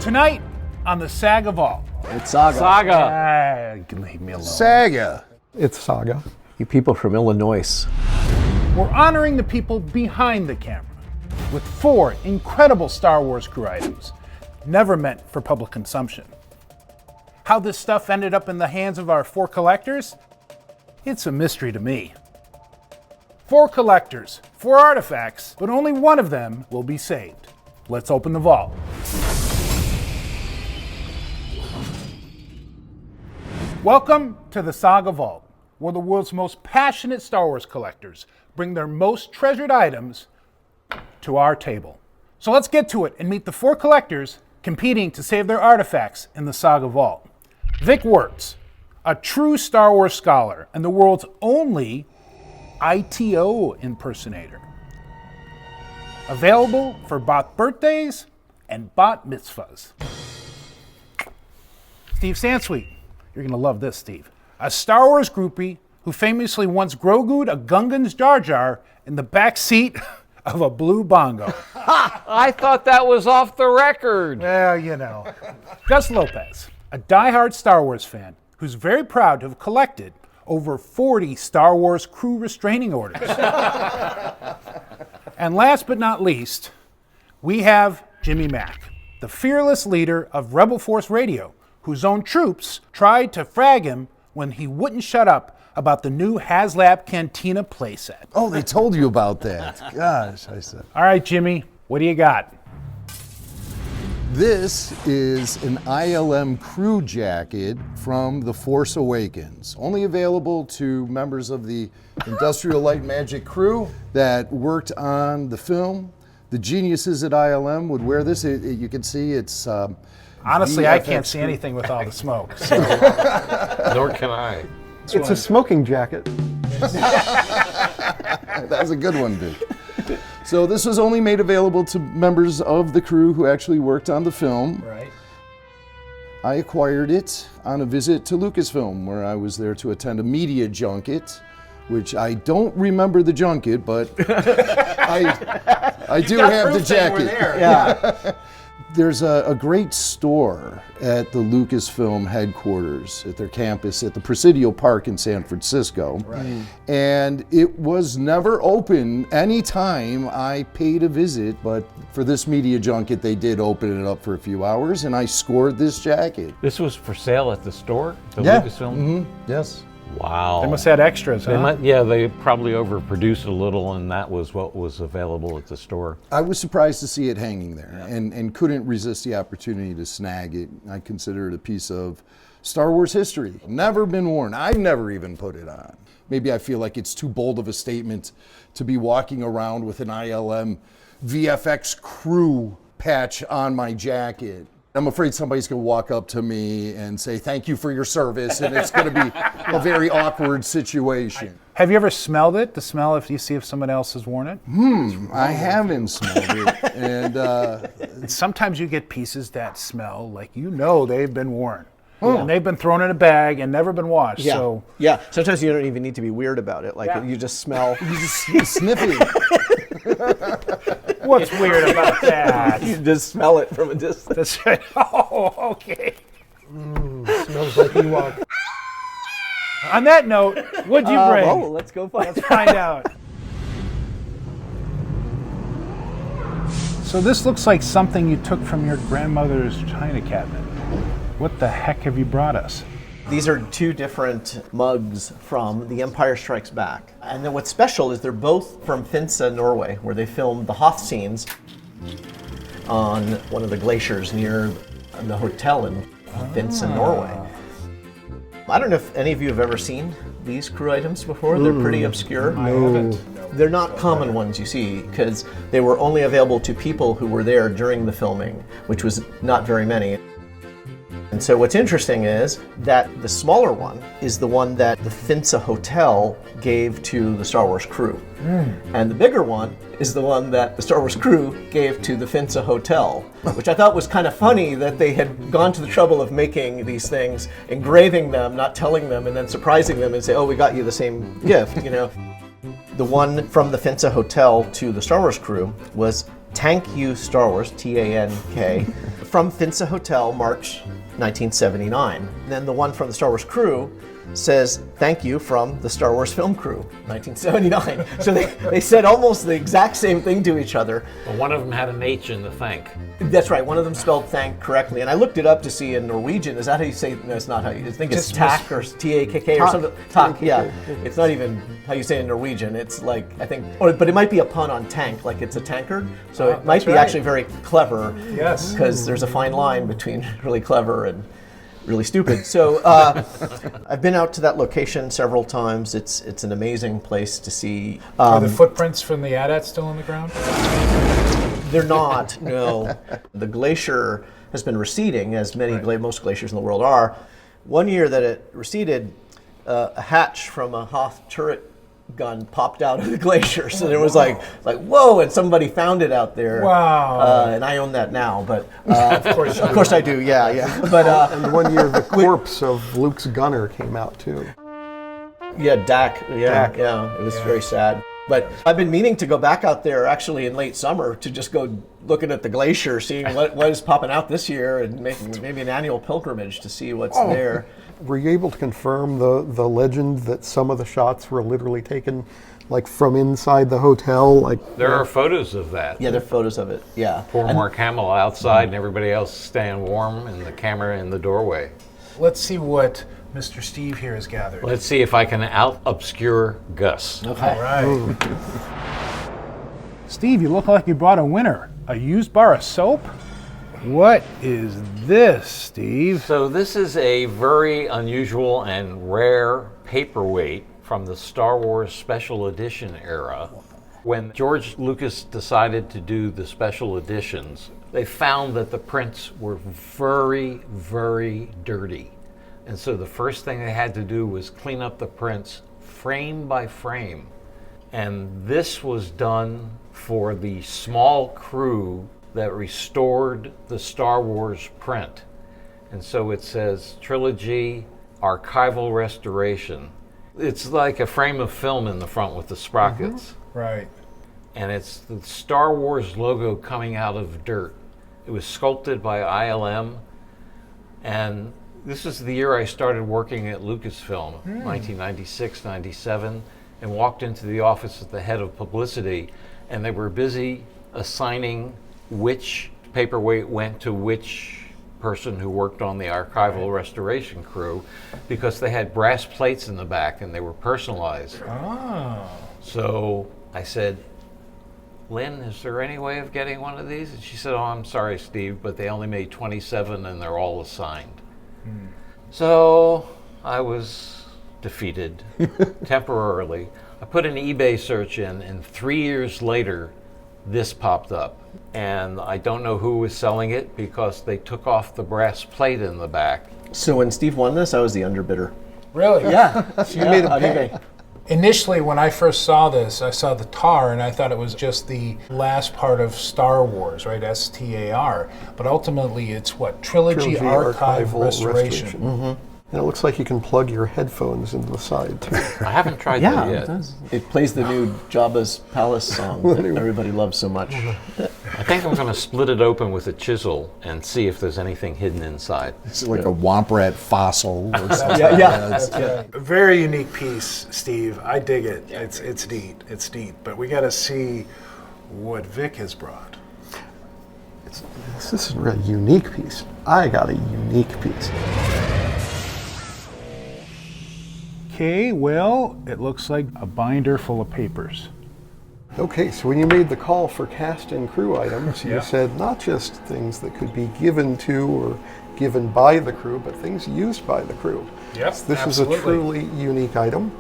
Tonight on the Saga Vault. It's Saga. Saga. Leave me alone. Saga. It's Saga. You people from Illinois. We're honoring the people behind the camera with 4 incredible Star Wars crew items, never meant for public consumption. How this stuff ended up in the hands of our 4 collectors? It's a mystery to me. 4 collectors, 4 artifacts, but only one of them will be saved. Let's open the vault. Welcome to the Saga Vault, where the world's most passionate Star Wars collectors bring their most treasured items to our table. So let's get to it and meet the 4 collectors competing to save their artifacts in the Saga Vault. Vic Wertz, a true Star Wars scholar and the world's only ITO impersonator. Available for bot birthdays and bot mitzvahs. Steve Sansweet. You're going to love this, Steve. A Star Wars groupie who famously once Grogu'd a Gungan's Jar Jar in the back seat of a blue bongo. I thought that was off the record. Well, you know. Gus Lopez, a diehard Star Wars fan who's very proud to have collected over 40 Star Wars crew restraining orders. And last but not least, we have Jimmy Mack, the fearless leader of Rebel Force Radio, whose own troops tried to frag him when he wouldn't shut up about the new HasLab Cantina playset. Oh, they told you about that. Gosh, I said. All right, Jimmy, what do you got? This is an ILM crew jacket from The Force Awakens. Only available to members of the Industrial Light Magic crew that worked on the film. The geniuses at ILM would wear this. You can see it's... Honestly, I can't see anything with all the smoke. So. Nor can I. It's a smoking jacket. That was a good one, Vic. So this was only made available to members of the crew who actually worked on the film. Right. I acquired it on a visit to Lucasfilm, where I was there to attend a media junket, which I don't remember the junket, but I do have the jacket. Yeah. There's a great store at the Lucasfilm headquarters at their campus at the Presidio Park in San Francisco. Right. And it was never open any time I paid a visit, but for this media junket, they did open it up for a few hours, and I scored this jacket. This was for sale at the store? The Yeah. Lucasfilm? Mm-hmm. Yes. Wow. They must have had extras, huh? They probably overproduced a little, and that was what was available at the store. I was surprised to see it hanging there, and couldn't resist the opportunity to snag it. I consider it a piece of Star Wars history. Never been worn. I've never even put it on. Maybe I feel like it's too bold of a statement to be walking around with an ILM VFX crew patch on my jacket. I'm afraid somebody's going to walk up to me and say, "Thank you for your service," and it's going to be a very awkward situation. Have you ever smelled it? To smell if you see if someone else has worn it? I haven't smelled it, and Sometimes you get pieces that smell like they've been worn. And they've been thrown in a bag and never been washed. Yeah. So Yeah. Sometimes you don't even need to be weird about it. Like you just smell. you sniff it. what's weird about that? You just smell it from a distance. That's right. Oh, okay. Smells like Ewok. On that note, what'd you bring? Oh, let's go find Let's find out. So this looks like something you took from your grandmother's china cabinet. What the heck have you brought us? These are 2 different mugs from The Empire Strikes Back. And then what's special is they're both from Finse, Norway, where they filmed the Hoth scenes on one of the glaciers near the hotel in Finse, Norway. I don't know if any of you have ever seen these crew items before. They're pretty obscure. I haven't. They're not common ones you see, because they were only available to people who were there during the filming, which was not very many. And so what's interesting is that the smaller one is the one that the Finse Hotel gave to the Star Wars crew. And the bigger one is the one that the Star Wars crew gave to the Finse Hotel, which I thought was kind of funny that they had gone to the trouble of making these things, engraving them, not telling them, and then surprising them and say, "Oh, we got you the same gift," The one from the Finse Hotel to the Star Wars crew was Tank You Star Wars, T-A-N-K, from Finsa Hotel, March 1979. Then the one from the Star Wars crew says, thank you from the Star Wars film crew, 1979. So they said almost the exact same thing to each other. But one of them had an H in the thank. That's right, one of them spelled thank correctly. And I looked it up to see in Norwegian, is that how you say, no, it's not how you, I think it's tak or T-A-K-K or something. Tak, yeah. It's not even how you say it in Norwegian. It's like, I think, but it might be a pun on tank, like it's a tankard. So it might be actually very clever. Yes. Because there's a fine line between really clever and really stupid. So I've been out to that location several times. It's an amazing place to see. Are the footprints from the AT-AT still on the ground? They're not, no. The glacier has been receding, as most glaciers in the world are. One year that it receded, a hatch from a Hoth turret gun popped out of the glacier. So there was like whoa, and somebody found it out there. Wow. And I own that now, but of course I do, yeah. But And 1 year, the corpse of Luke's gunner came out too. yeah, Dak, yeah, it was very sad. But I've been meaning to go back out there actually in late summer to just go looking at the glacier, seeing what is popping out this year, and making maybe an annual pilgrimage to see what's there. Were you able to confirm the legend that some of the shots were literally taken like from inside the hotel? Like There are photos of that. Yeah, there are photos of it, yeah. Poor Mark Hamill outside and everybody else staying warm and the camera in the doorway. Let's see what Mr. Steve here has gathered. Let's see if I can out-obscure Gus. All right. Steve, you look like you brought a winner. A used bar of soap? What is this, Steve? So this is a very unusual and rare paperweight from the Star Wars Special Edition era. When George Lucas decided to do the special editions, they found that the prints were very, very dirty. And so the first thing they had to do was clean up the prints frame by frame. And this was done for the small crew that restored the Star Wars print. And so it says Trilogy Archival Restoration. It's like a frame of film in the front with the sprockets. Right. And it's the Star Wars logo coming out of dirt. It was sculpted by ILM, and this is the year I started working at Lucasfilm, 1996, 97, and walked into the office of the head of publicity, and they were busy assigning which paperweight went to which person who worked on the archival restoration crew, because they had brass plates in the back and they were personalized. Oh. So I said, Lynn, is there any way of getting one of these? And she said, oh, I'm sorry, Steve, but they only made 27 and they're all assigned. So I was defeated temporarily. I put an eBay search in, and 3 years later, this popped up. And I don't know who was selling it because they took off the brass plate in the back. So when Steve won this, I was the underbidder. Really? Yeah. you made him pay. Initially, when I first saw this, I saw the tar, and I thought it was just the last part of Star Wars, right? STAR. But ultimately, it's what? Trilogy Archive Restoration. And it looks like you can plug your headphones into the side too. I haven't tried that yet. It plays the new Jabba's Palace song that everybody loves so much. I think I'm going to split it open with a chisel and see if there's anything hidden inside. It's like a womp rat fossil or something. That's right. A very unique piece, Steve. I dig it. It's neat. It's neat. But we got to see what Vic has brought. This is a really unique piece. I got a unique piece. Okay, well, it looks like a binder full of papers. Okay, so when you made the call for cast and crew items, you said not just things that could be given to or given by the crew, but things used by the crew. Yep, So this is a truly unique item.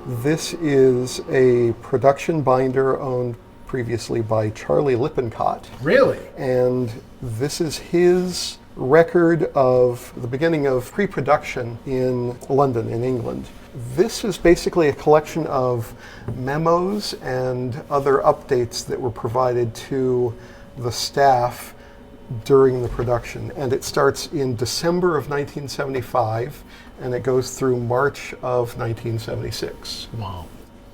This is a production binder owned previously by Charlie Lippincott. Really? And this is his record of the beginning of pre-production in London, in England. This is basically a collection of memos and other updates that were provided to the staff during the production. And it starts in December of 1975 and it goes through March of 1976. Wow.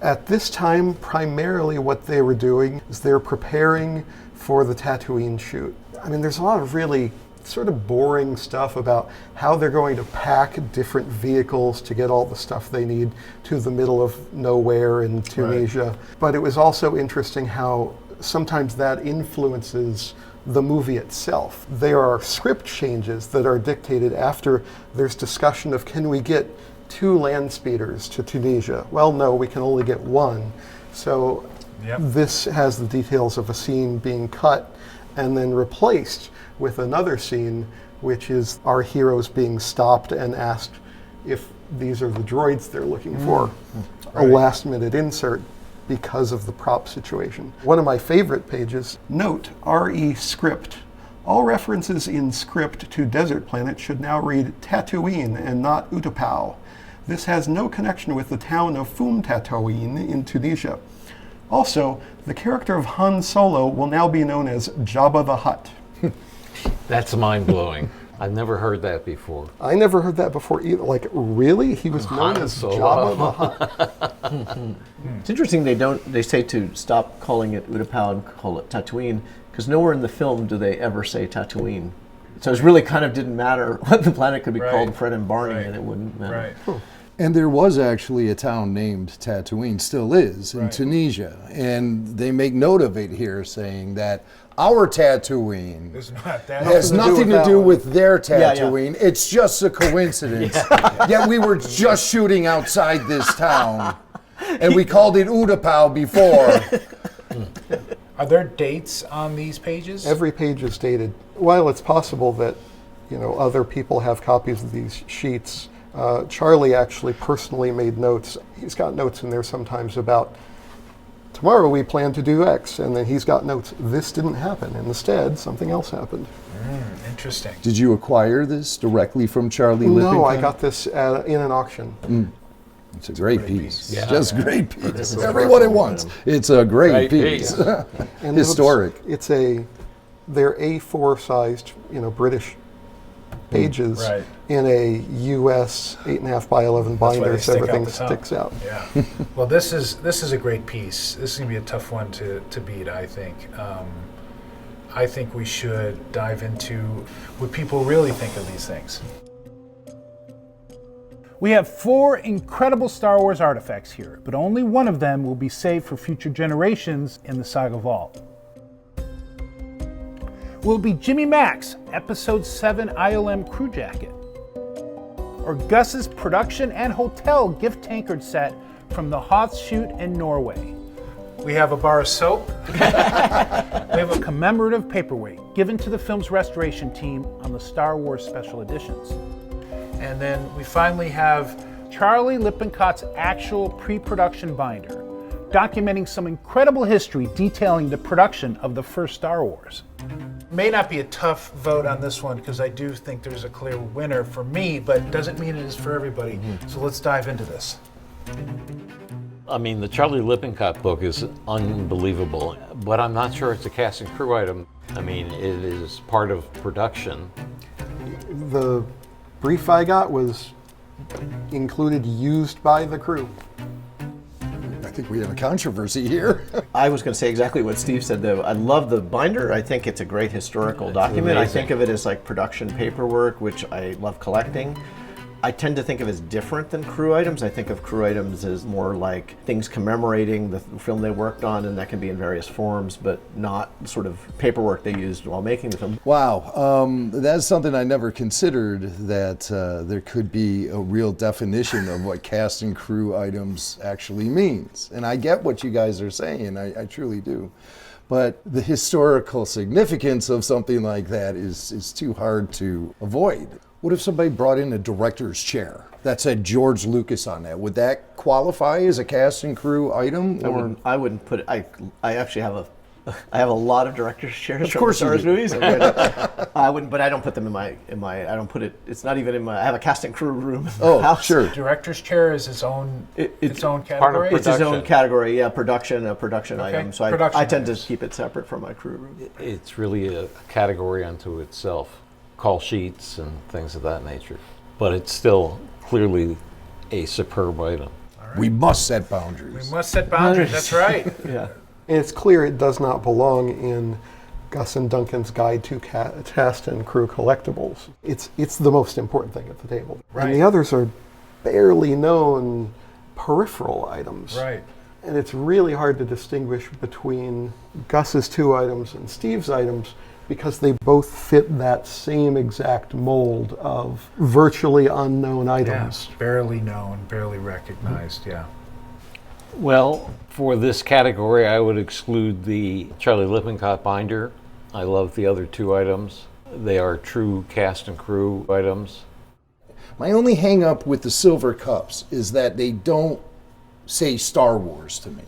At this time, primarily what they were doing is they're preparing for the Tatooine shoot. I mean, there's a lot of really sort of boring stuff about how they're going to pack different vehicles to get all the stuff they need to the middle of nowhere in Tunisia. Right. But it was also interesting how sometimes that influences the movie itself. There are script changes that are dictated after there's discussion of, can we get 2 land speeders to Tunisia? Well, no, we can only get 1. So this has the details of a scene being cut and then replaced with another scene, which is our heroes being stopped and asked if these are the droids they're looking for. A last-minute insert because of the prop situation. One of my favorite pages, note, RE script. All references in script to Desert Planet should now read Tatooine and not Utapau. This has no connection with the town of Fum Tatooine in Tunisia. Also, the character of Han Solo will now be known as Jabba the Hutt. That's mind-blowing. I've never heard that before. I never heard that before either. Like, really? He was known Han as Solo. Jabba the Hutt. It's interesting they say to stop calling it Utapau and call it Tatooine, because nowhere in the film do they ever say Tatooine. So it really kind of didn't matter what the planet could be called, Fred and Barney, and it wouldn't matter. And there was actually a town named Tatooine, still is, in Tunisia. And they make note of it here, saying that our Tatooine has nothing to do with their Tatooine. It's just a coincidence. Yet we were just shooting outside this town, and we called it Utapau before. Are there dates on these pages? Every page is dated. While it's possible that, other people have copies of these sheets, Charlie actually personally made notes. He's got notes in there sometimes about, tomorrow we plan to do X, and then he's got notes, this didn't happen, and instead something else happened. Interesting. Did you acquire this directly from Charlie Lippincott? No, I got this in an auction. It's a great piece. Just a great piece. Everyone at once. It's a great piece. And historic. They're A4 sized, British pages in a US 8.5 by 11 binder, so everything sticks out. Yeah. Well, this is a great piece. This is gonna be a tough one to beat, I think. I think we should dive into what people really think of these things. We have 4 incredible Star Wars artifacts here, but only one of them will be saved for future generations in the Saga Vault. Will it be Jimmy Mac's Episode 7 ILM crew jacket? Or Gus's production and hotel gift tankard set from the Hoths shoot in Norway? We have a bar of soap. We have a commemorative paperweight given to the film's restoration team on the Star Wars special editions. And then we finally have Charlie Lippincott's actual pre-production binder, documenting some incredible history detailing the production of the first Star Wars. May not be a tough vote on this one because I do think there's a clear winner for me, but doesn't mean it is for everybody. So let's dive into this. I mean, the Charlie Lippincott book is unbelievable, but I'm not sure it's a cast and crew item. I mean, it is part of production. The brief I got was included used by the crew. I think we have a controversy here. I was going to say exactly what Steve said, though. I love the binder. I think it's a great historical document. I think of it as like production paperwork, which I love collecting. I tend to think of it as different than crew items. I think of crew items as more like things commemorating the film they worked on, and that can be in various forms, but not sort of paperwork they used while making the film. Wow, that's something I never considered, that there could be a real definition of what cast and crew items actually means. And I get what you guys are saying, I truly do. But the historical significance of something like that is too hard to avoid. What if somebody brought in a director's chair that said George Lucas on that? Would that qualify as a cast and crew item? Or? I wouldn't put it. I actually have a lot of director's chairs from course Star Wars you do. movies. I wouldn't, but I don't put them in my. I don't put it. It's not even in my. I have a cast and crew room in the house. Sure. Director's chair is its own category. Part of It's its own category. Yeah, production item. So Production I tend to items. keep it separate from my crew room. It's really a category unto itself. Call sheets and things of that nature. But it's still clearly a superb item. We must set boundaries. We must set boundaries, that's right. Yeah. And it's clear it does not belong in Gus and Duncan's Guide to Cast and Crew Collectibles. It's the most important thing at the table. Right. And the others are barely known peripheral items. Right. And it's really hard to distinguish between Gus's 2 items and Steve's items because they both fit that same exact mold of virtually unknown items. Yeah, barely known, barely recognized, yeah. Well, for this category, I would exclude the Charlie Lippincott binder. I love the other 2 items. They are true cast and crew items. My only hang up with the silver cups is that they don't say Star Wars to me.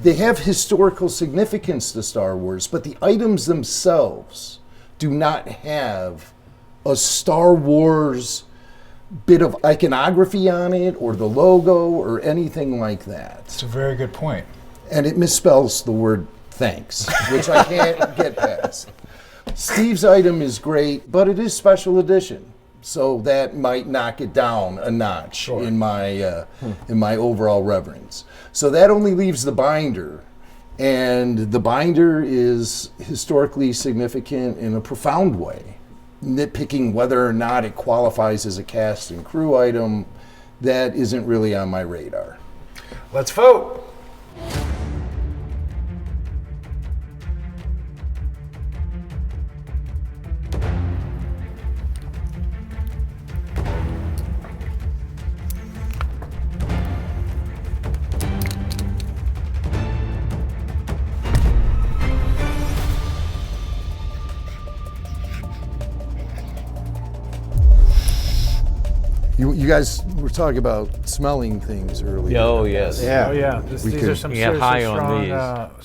They have historical significance to Star Wars, but the items themselves do not have a Star Wars bit of iconography on it or the logo or anything like that. It's a very good point. And it misspells the word thanks, which I can't get past. Steve's item is great, but it is special edition. So that might knock it down a notch in my overall reverence. So that only leaves the binder, and the binder is historically significant in a profound way. Nitpicking whether or not it qualifies as a cast and crew item, that isn't really on my radar. Let's vote. You guys were talking about smelling things earlier. Oh, yes. Yeah. Oh yeah, these are some get seriously high on strong these.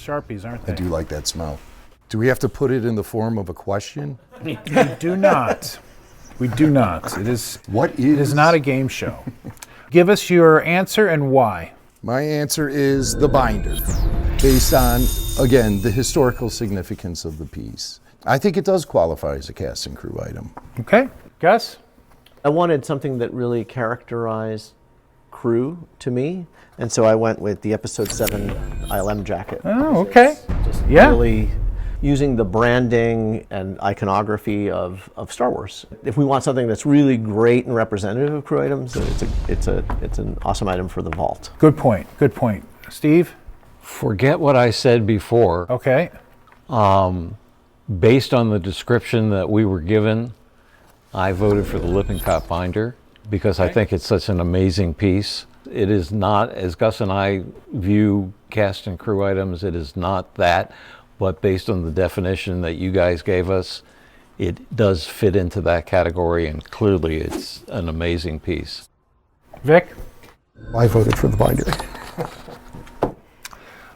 Sharpies, aren't I they? do like that smell. Do we have to put it in the form of a question? We do not. We do not. It is not a game show. Give us your answer and why. My answer is the binder, based on, again, the historical significance of the piece. I think it does qualify as a cast and crew item. Okay, Gus? I wanted something that really characterized crew to me, and so I went with the Episode 7 ILM jacket. Oh, okay. Just Yeah. really using the branding and iconography of Star Wars. If we want something that's really great and representative of crew items, it's an awesome item for the vault. Good point. Good point. Steve? Forget what I said before. Okay. Based on the description that we were given, I voted for the Lippincott binder because I think it's such an amazing piece. It is not, as Gus and I view cast and crew items, it is not that, but based on the definition that you guys gave us, it does fit into that category, and clearly it's an amazing piece. Vic? I voted for the binder.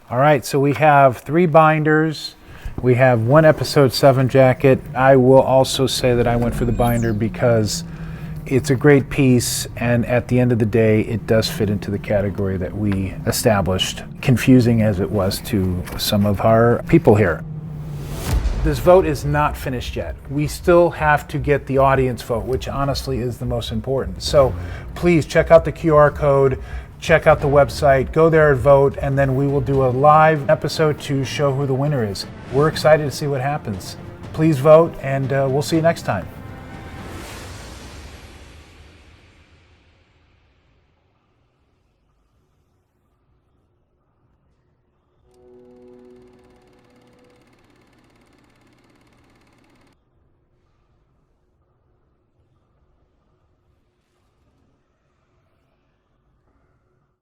All right, so we have 3 binders. We have 1 Episode 7 jacket. I will also say that I went for the binder because it's a great piece, and at the end of the day, it does fit into the category that we established, confusing as it was to some of our people here. This vote is not finished yet. We still have to get the audience vote, which honestly is the most important. So please check out the QR code, check out the website, go there and vote, and then we will do a live episode to show who the winner is. We're excited to see what happens. Please vote, and we'll see you next time.